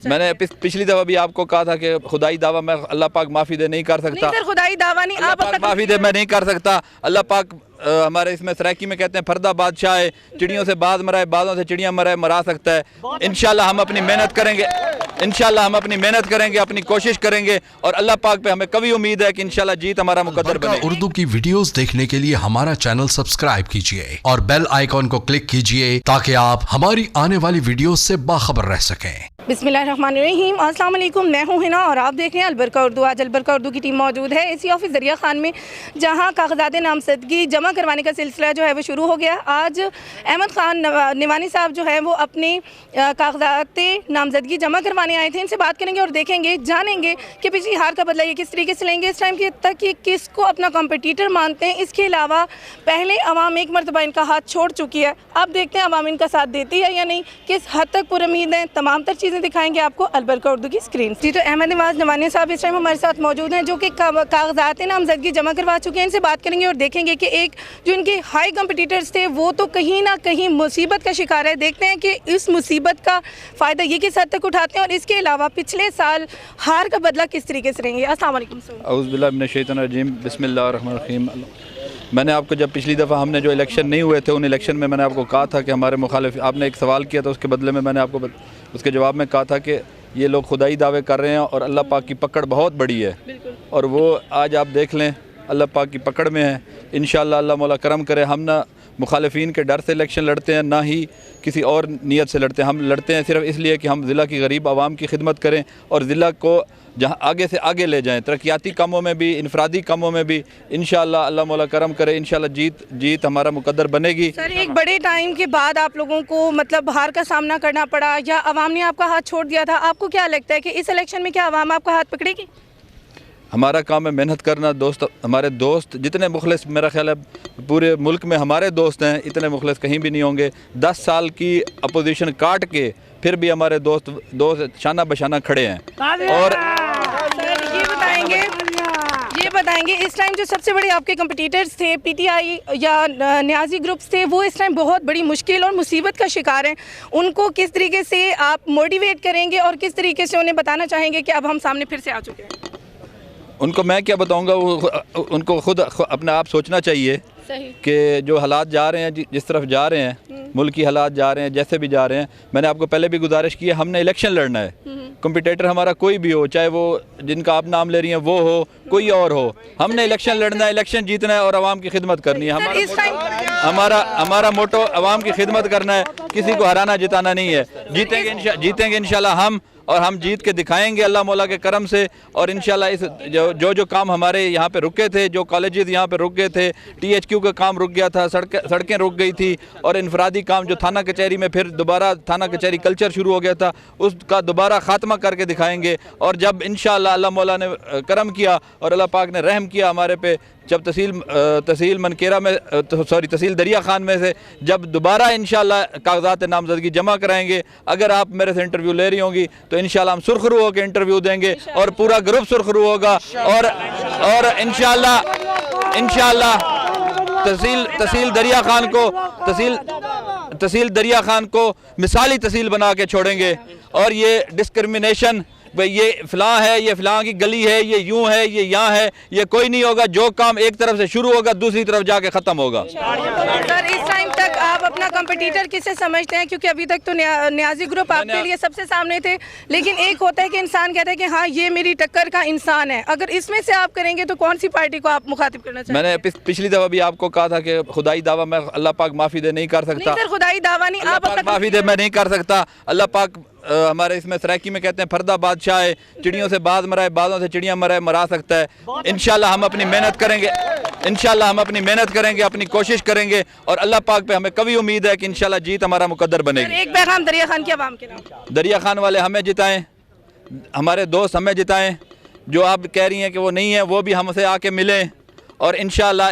मैंने पिछली दफ़ा भी आपको कहा था कि खुदाई दावा मैं अल्लाह पाक माफ़ी दे नहीं कर सकता। नहीं सर, खुदाई दावा नहीं, आप अपना माफ़ी दे मैं नहीं कर सकता। अल्लाह पाक हमारे इसमें सराकी में कहते हैं फर्दा बादशाह है, चिड़ियों से बाज मराए, बाजों से चिड़ियाँ मराए, मरा सकता है। इंशाल्लाह हम अपनी मेहनत करेंगे, इंशाल्लाह हम अपनी मेहनत करेंगे, अपनी कोशिश करेंगे और अल्लाह पाक पे हमें कभी उम्मीद है कि इंशाल्लाह जीत हमारा मुकद्दर बनेगी। उर्दू की वीडियोस देखने के लिए हमारा चैनल सब्सक्राइब कीजिए और बेल आइकॉन को क्लिक कीजिए ताकि आप हमारी आने वाली वीडियोस से बाखबर रह सकें। बिस्मिल्लाहिर्रहमानिर्रहीम, अस्सलाम वालेकुम। मैं हूं हिना और आप देख रहे हैं अलबरका उर्दू। आज अलबरका उर्दू की टीम मौजूद है एसी ऑफिस दरिया खान में, जहां कागजात नामजदगी जमा करवाने का सिलसिला जो है वो शुरू हो गया। आज अहमद खान निवानी साहब जो है वो अपने कागजात नामजदगी जमा करवाने आए थे। इनसे बात करेंगे और देखेंगे, जानेंगे कि पिछली हार का बदला ये किस तरीके से लेंगे, इस टाइम के तक कि किसको अपना कॉम्पिटिटर मानते हैं। इसके अलावा पहले अवाम एक मरतबा इनका हाथ छोड़ चुकी है, अब देखते हैं अवाम इनका साथ देती है या नहीं, किस हद तक पुरुमीद हैं। तमाम तर चीज़ें दिखाएंगे आपको अलबरका उर्दू की स्क्रीन। जी, तो अहमद नवाज नवानी साहब इस टाइम हमारे साथ मौजूद हैं, जो कि कागजात नामजदगी जमा करवा चुके हैं। इनसे बात करेंगे और देखेंगे कि एक जो इनके हाई कॉम्पिटिटर्स थे वो तो कहीं ना कहीं मुसीबत का शिकार है। देखते हैं कि इस मुसीबत का फ़ायदा ये किस हद तक उठाते हैं और इसके अलावा पिछले साल हार का बदला किस तरीके से रहेंगे। अस्सलाम वालेकुम सर। औज़ु बिल्लाहि मिनश शैतानिर रजीम, बिस्मिल्लाहिर रहमानिर रहीम। मैंने आपको जब पिछली दफ़ा हमने जो इलेक्शन नहीं हुए थे, उन इलेक्शन में मैंने आपको कहा था कि हमारे मुखालिफ, आपने एक सवाल किया था, उसके बदले में मैंने आपको उसके जवाब में कहा था कि ये लोग खुदाई दावे कर रहे हैं और अल्लाह पाक की पकड़ बहुत बड़ी है और वो आज आप देख लें अल्लाह पाक की पकड़ में है। इंशाअल्लाह अल्लाह मौला करम करे। हम ना मुखालिफिन के डर से इलेक्शन लड़ते हैं, ना ही किसी और नीयत से लड़ते हैं। हम लड़ते हैं सिर्फ इसलिए कि हम ज़िला की गरीब आवाम की खिदमत करें और ज़िला को जहाँ आगे से आगे ले जाएं, तरक्याती कामों में भी, इनफरादी कामों में भी। इंशाअल्लाह अल्लाह मौला करम करे, इंशाअल्लाह जीत हमारा मुकद्दर बनेगी। सर, एक बड़े टाइम के बाद आप लोगों को मतलब हार का सामना करना पड़ा या अवाम ने आपका हाथ छोड़ दिया था, आपको क्या लगता है कि इस इलेक्शन में क्या अवाम आपका हाथ पकड़ेगी? हमारा काम है मेहनत करना। दोस्त, हमारे दोस्त जितने मुखलिस, मेरा ख्याल है पूरे मुल्क में हमारे दोस्त हैं, इतने मुखलिस कहीं भी नहीं होंगे। 10 साल की अपोजिशन काट के फिर भी हमारे दोस्त शाना बशाना खड़े हैं। और ये बताएंगे इस टाइम जो सबसे बड़े आपके कंपटीटर्स थे, पीटीआई या न्याजी ग्रुप्स थे, वो इस टाइम बहुत बड़ी मुश्किल और मुसीबत का शिकार हैं। उनको किस तरीके से आप मोटिवेट करेंगे और किस तरीके से उन्हें बताना चाहेंगे कि अब हम सामने फिर से आ चुके हैं? उनको मैं क्या बताऊंगा, उनको खुद अपना आप सोचना चाहिए कि जो हालात जा रहे हैं, जिस तरफ जा रहे हैं, मुल्क की हालात जा रहे हैं, जैसे भी जा रहे हैं। मैंने आपको पहले भी गुजारिश की है, हमने इलेक्शन लड़ना है। कंपटीटर हमारा कोई भी हो, चाहे वो जिनका आप नाम ले रही हैं वो हो, कोई और हो, हमने इलेक्शन लड़ना है, इलेक्शन जीतना है और आवाम की खिदमत करनी है। हमारा मोटो आवाम की खिदमत करना है, किसी को हराना जिताना नहीं है। जीतेंगे इंशाल्लाह हम, और हम जीत के दिखाएंगे अल्लाह मौला के करम से। और इंशाल्लाह इस जो काम हमारे यहाँ पे रुके थे, जो कॉलेजेस यहाँ पे रुक गए थे, THQ का काम रुक गया था, सड़कें रुक गई थी और इनफरादी काम जो थाना कचहरी में फिर दोबारा थाना कचहरी कल्चर शुरू हो गया था, उसका दोबारा ख़ात्मा करके दिखाएंगे। और जब इंशाल्लाह अल्लाह मौला ने करम किया और अल्लाह पाक ने रहम किया हमारे पे, जब तहसील मनकेरा में तहसील दरिया खान में से जब दोबारा इंशाल्लाह कागजात नामजदगी जमा कराएंगे, अगर आप मेरे से इंटरव्यू ले रही होंगी तो इंशाल्लाह हम सुरखरू होकर इंटरव्यू देंगे और पूरा ग्रुप सुरखरू होगा। और इंशाल्लाह तहसील दरिया खान को मिसाली तहसील बना के छोड़ेंगे। और ये डिस्क्रिमिनेशन, भाई ये फ़लाँ है, ये फ़लाँ की गली है, ये यूँ है, ये यहाँ है, ये कोई नहीं होगा। जो काम एक तरफ से शुरू होगा दूसरी तरफ जाके ख़त्म होगा। सर, इस टाइम तक आप अपना कंपटीटर किसे समझते हैं? क्योंकि अभी तक तो न्याजी ग्रुप आपके लिए सबसे सामने थे, लेकिन एक होता है कि इंसान कहता है कि हाँ ये मेरी टक्कर का इंसान है। अगर इसमें से आप करेंगे तो कौन सी पार्टी को आप मुखातिब करना चाहेंगे? मैंने पिछली दफ़ा भी आपको कहा था कि खुदाई दावा मैं अल्लाह पाक माफ़ी दे नहीं कर सकता। नहीं सर, खुदाई दावा नहीं, आप अपना माफ़ी दे मैं नहीं कर सकता। अल्लाह पाक हमारे इसमें सराकी में कहते हैं फर्दा बादशाह है, चिड़ियों से बाज मराए, बाजों से चिड़ियाँ मराए, मरा सकता है। इंशाल्लाह हम अपनी मेहनत करेंगे, इंशाल्लाह हम अपनी मेहनत करेंगे, अपनी कोशिश करेंगे और अल्लाह पाक पे हमें कभी उम्मीद है कि इंशाल्लाह जीत हमारा मुकद्दर बनेगी। एक पैगाम दरिया खान के अवाम के नाम। दरिया खान वाले हमें जिताएं, हमारे दोस्त हमें जिताएं। जो आप कह रही हैं कि वो नहीं है, वो भी हमसे आके मिलें और इंशाल्लाह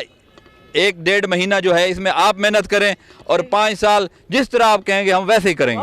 1-1.5 महीना जो है इसमें आप मेहनत करें और 5 साल जिस तरह आप कहेंगे हम वैसे ही करेंगे।